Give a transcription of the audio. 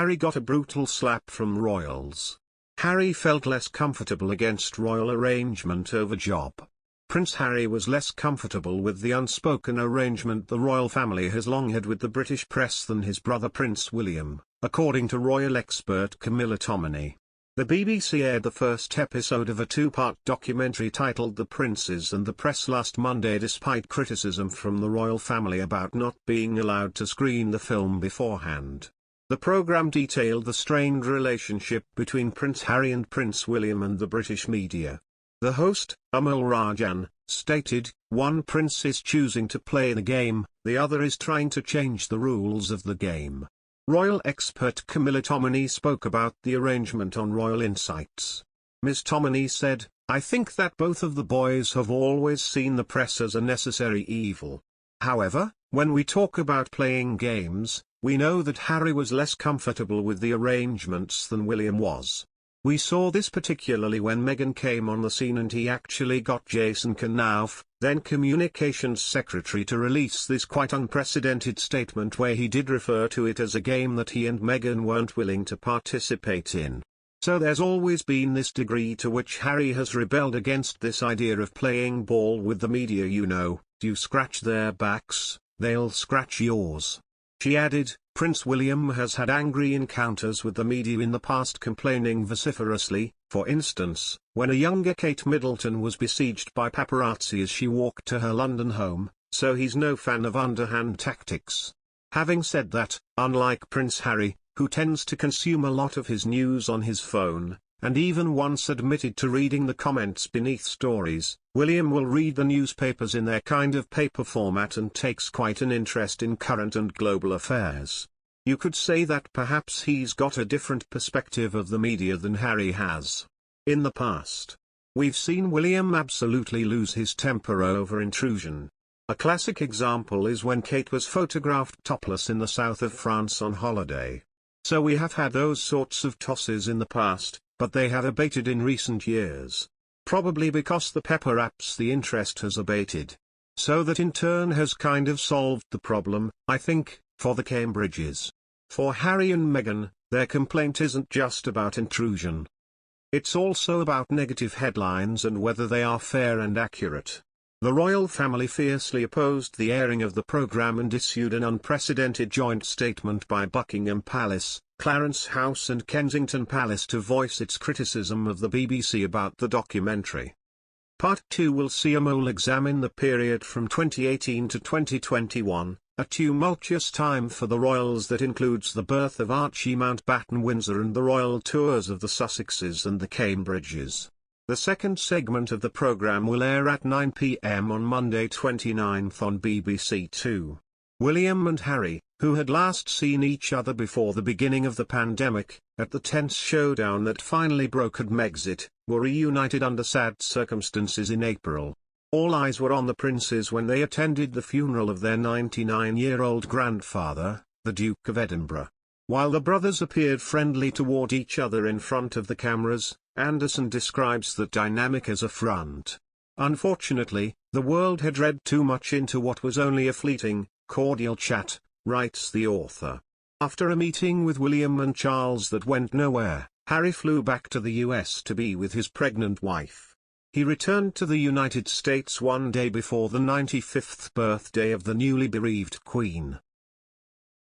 Harry got a brutal slap from royals. Harry felt less comfortable against royal arrangement over job. Prince Harry was less comfortable with the unspoken arrangement the royal family has long had with the British press than his brother Prince William, according to royal expert Camilla Tominey. The BBC aired the first episode of a two-part documentary titled The Princes and the Press last Monday despite criticism from the royal family about not being allowed to screen the film beforehand. The programme detailed the strained relationship between Prince Harry and Prince William and the British media. The host, Amol Rajan, stated, "One prince is choosing to play the game, the other is trying to change the rules of the game." Royal expert Camilla Tominey spoke about the arrangement on Royal Insights. Ms. Tominey said, "I think that both of the boys have always seen the press as a necessary evil. However, when we talk about playing games, we know that Harry was less comfortable with the arrangements than William was. We saw this particularly when Meghan came on the scene and he actually got Jason Knauf, then Communications Secretary, to release this quite unprecedented statement where he did refer to it as a game that he and Meghan weren't willing to participate in. So there's always been this degree to which Harry has rebelled against this idea of playing ball with the media. You scratch their backs, they'll scratch yours." She added, "Prince William has had angry encounters with the media in the past, complaining vociferously, for instance, when a younger Kate Middleton was besieged by paparazzi as she walked to her London home, so he's no fan of underhand tactics." Having said that, unlike Prince Harry, who tends to consume a lot of his news on his phone, and even once admitted to reading the comments beneath stories, William will read the newspapers in their kind of paper format and takes quite an interest in current and global affairs. You could say that perhaps he's got a different perspective of the media than Harry has. In the past, we've seen William absolutely lose his temper over intrusion. A classic example is when Kate was photographed topless in the south of France on holiday. So we have had those sorts of tosses in the past, but they have abated in recent years. Probably because perhaps the interest has abated. So that in turn has kind of solved the problem, I think, for the Cambridges. For Harry and Meghan, their complaint isn't just about intrusion. It's also about negative headlines and whether they are fair and accurate. The royal family fiercely opposed the airing of the programme and issued an unprecedented joint statement by Buckingham Palace, Clarence House and Kensington Palace to voice its criticism of the BBC about the documentary. Part 2 will see Amol examine the period from 2018 to 2021, a tumultuous time for the royals that includes the birth of Archie Mountbatten Windsor and the royal tours of the Sussexes and the Cambridges. The second segment of the programme will air at 9 p.m. on Monday 29th on BBC Two. William and Harry, who had last seen each other before the beginning of the pandemic, at the tense showdown that finally brokered Megxit, were reunited under sad circumstances in April. All eyes were on the princes when they attended the funeral of their 99-year-old grandfather, the Duke of Edinburgh. While the brothers appeared friendly toward each other in front of the cameras, Anderson describes that dynamic as a front. Unfortunately, the world had read too much into what was only a fleeting, cordial chat, writes the author. After a meeting with William and Charles that went nowhere, Harry flew back to the US to be with his pregnant wife. He returned to the United States one day before the 95th birthday of the newly bereaved Queen.